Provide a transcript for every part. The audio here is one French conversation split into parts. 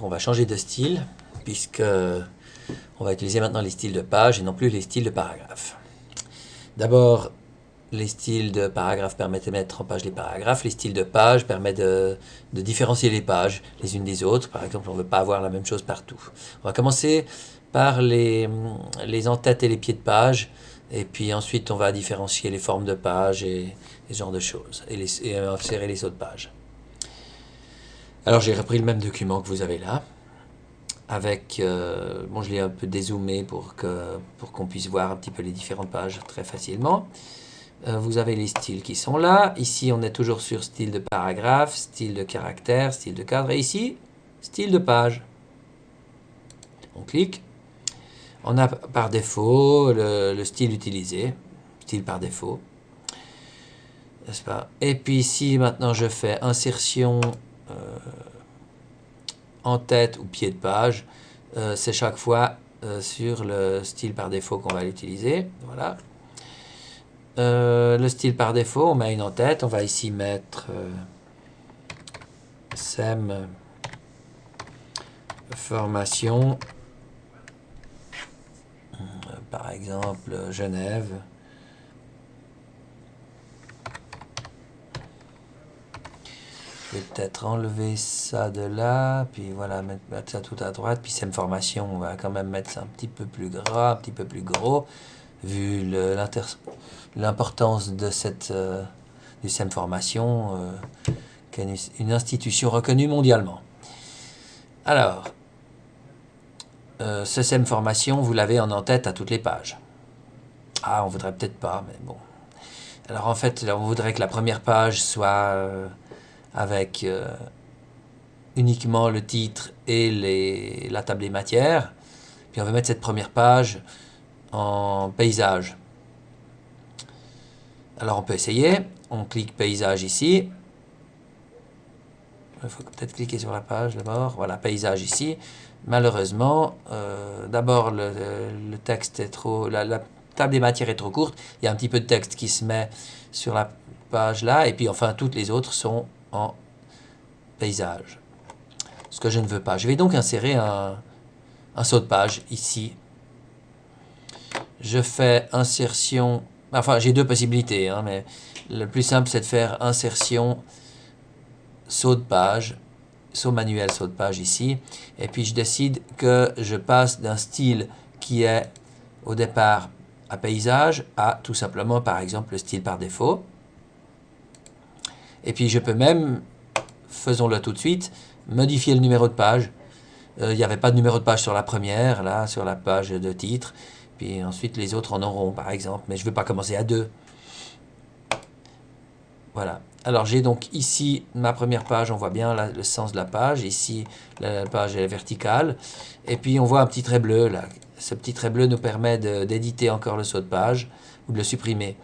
Alors, on va changer de style, puisque on va utiliser maintenant les styles de page et non plus les styles de paragraphe. D'abord, les styles de paragraphe permettent de mettre en page les paragraphes. Les styles de page permettent de différencier les pages les unes des autres. Par exemple, on ne veut pas avoir la même chose partout. On va commencer par les en-têtes et les pieds de page. Et puis ensuite, on va différencier les formes de page et ce genre de choses. Et insérer les sauts de page. Alors, j'ai repris le même document que vous avez là. Avec, bon, je l'ai un peu dézoomé pour qu'on puisse voir un petit peu les différentes pages très facilement. Vous avez les styles qui sont là. Ici, on est toujours sur style de paragraphe, style de caractère, style de cadre. Et ici, style de page. On clique. On a par défaut le style utilisé. Style par défaut. N'est-ce pas? Et puis ici, maintenant, je fais insertion en tête ou pied de page. C'est chaque fois sur le style par défaut qu'on va l'utiliser. Voilà. Le style par défaut, on met une en-tête. On va ici mettre SEM formation, par exemple Genève. Je vais peut-être enlever ça de là, puis voilà, mettre ça tout à droite, puis SEM formation, on va quand même mettre ça un petit peu plus gras, un petit peu plus gros, vu l'importance de du SEM formation, qui est une institution reconnue mondialement. Alors, ce SEM formation, vous l'avez en tête à toutes les pages. Ah, on voudrait peut-être pas, mais bon. Alors en fait, on voudrait que la première page soit avec uniquement le titre et la table des matières. Puis on va mettre cette première page en paysage. Alors on peut essayer. On clique paysage ici. Il faut peut-être cliquer sur la page d'abord. Voilà, paysage ici. Malheureusement, d'abord le texte est trop... La table des matières est trop courte. Il y a un petit peu de texte qui se met sur la page là. Et puis enfin, toutes les autres sont en paysage. Ce que je ne veux pas. Je vais donc insérer un saut de page ici. Je fais insertion... Enfin, j'ai deux possibilités, hein, mais le plus simple, c'est de faire insertion, saut de page, saut manuel, saut de page ici. Et puis, je décide que je passe d'un style qui est au départ à paysage à tout simplement, par exemple, le style par défaut. Et puis, je peux même, faisons-le tout de suite, modifier le numéro de page. Il n'y avait pas de numéro de page sur la première, là, sur la page de titre. Puis ensuite, les autres en auront, par exemple. Mais je ne veux pas commencer à 2. Voilà. Alors, j'ai donc ici ma première page. On voit bien là, le sens de la page. Ici, la page est verticale. Et puis, on voit un petit trait bleu, là. Ce petit trait bleu nous permet d'éditer encore le saut de page ou de le supprimer.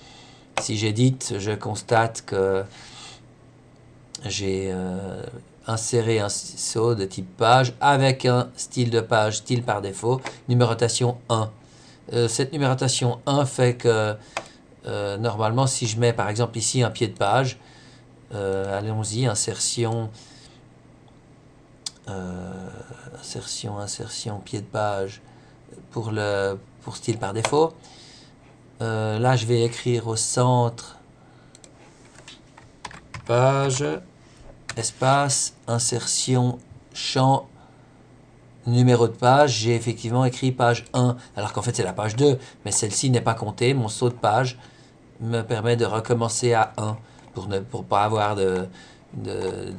Si j'édite, je constate que j'ai insérer un saut de type page avec un style de page, style par défaut, numérotation 1. Cette numérotation 1 fait que normalement, si je mets par exemple ici un pied de page, allons-y, insertion, pied de page pour style par défaut. Là, je vais écrire au centre page, espace, insertion, champ, numéro de page. J'ai effectivement écrit page 1, alors qu'en fait c'est la page 2, mais celle-ci n'est pas comptée. Mon saut de page me permet de recommencer à 1 pour ne pas avoir de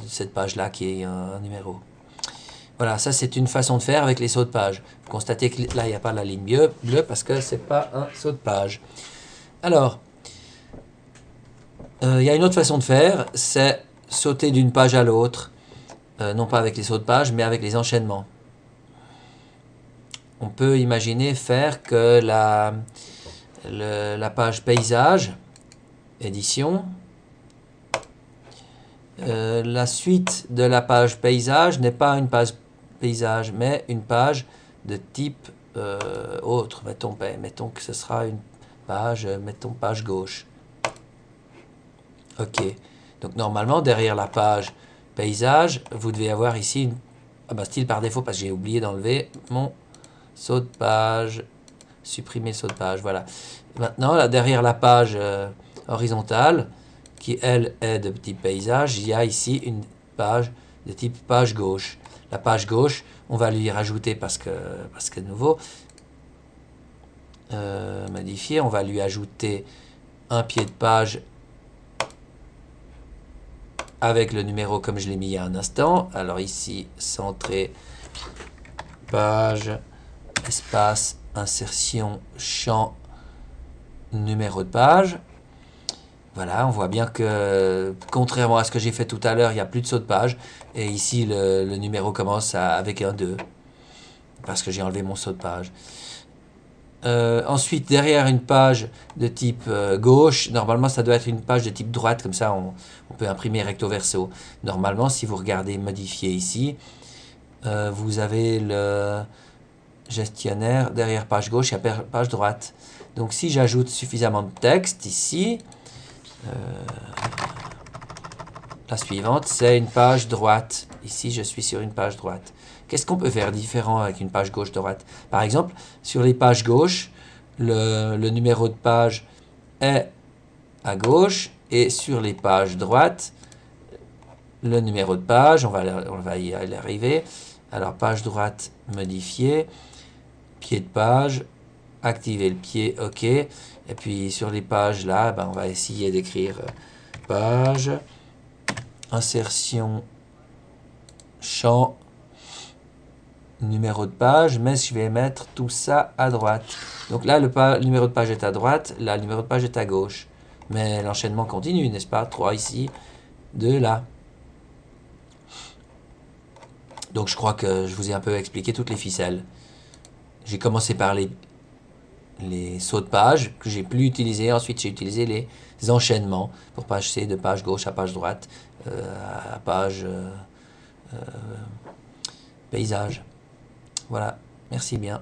cette page-là qui est un numéro. Voilà, ça c'est une façon de faire avec les sauts de page. Vous constatez que là il n'y a pas la ligne bleue parce que c'est pas un saut de page. Alors, il y a une autre façon de faire, c'est sauter d'une page à l'autre, non pas avec les sauts de page, mais avec les enchaînements. On peut imaginer faire que la page paysage, édition, la suite de la page paysage n'est pas une page paysage, mais une page de type autre. Mettons que ce sera une page, mettons page gauche. Ok. Donc normalement, derrière la page paysage, vous devez avoir ici Ah bah style par défaut parce que j'ai oublié d'enlever mon saut de page. Supprimer le saut de page, voilà. Maintenant, là, derrière la page horizontale, qui elle est de type paysage, il y a ici une page de type page gauche. La page gauche, on va lui rajouter parce que de nouveau, modifier, on va lui ajouter un pied de page avec le numéro comme je l'ai mis il y a un instant. Alors ici, centré, page, espace, insertion, champ, numéro de page. Voilà, on voit bien que, contrairement à ce que j'ai fait tout à l'heure, il n'y a plus de saut de page. Et ici, le numéro commence avec un 2. Parce que j'ai enlevé mon saut de page. Ensuite, derrière une page de type gauche, normalement, ça doit être une page de type droite. Comme ça, on peut imprimer recto verso. Normalement, si vous regardez modifier ici, vous avez le gestionnaire. Derrière page gauche, il y a page droite. Donc, si j'ajoute suffisamment de texte ici... la suivante, c'est une page droite. Ici, je suis sur une page droite. Qu'est-ce qu'on peut faire différent avec une page gauche-droite? Par exemple, sur les pages gauche, le numéro de page est à gauche. Et sur les pages droites, le numéro de page, on va y arriver. Alors, page droite, modifier. Pied de page, activer le pied, OK. Et puis, sur les pages là, on va essayer d'écrire page... insertion, champ, numéro de page, mais je vais mettre tout ça à droite. Donc là, le numéro de page est à droite, là, le numéro de page est à gauche. Mais l'enchaînement continue, n'est-ce pas? 3 ici, 2 là. Donc je crois que je vous ai un peu expliqué toutes les ficelles. J'ai commencé par les sauts de page que j'ai plus utilisés. Ensuite, j'ai utilisé les enchaînements pour passer de page gauche à page droite, à page paysage. Voilà, merci bien.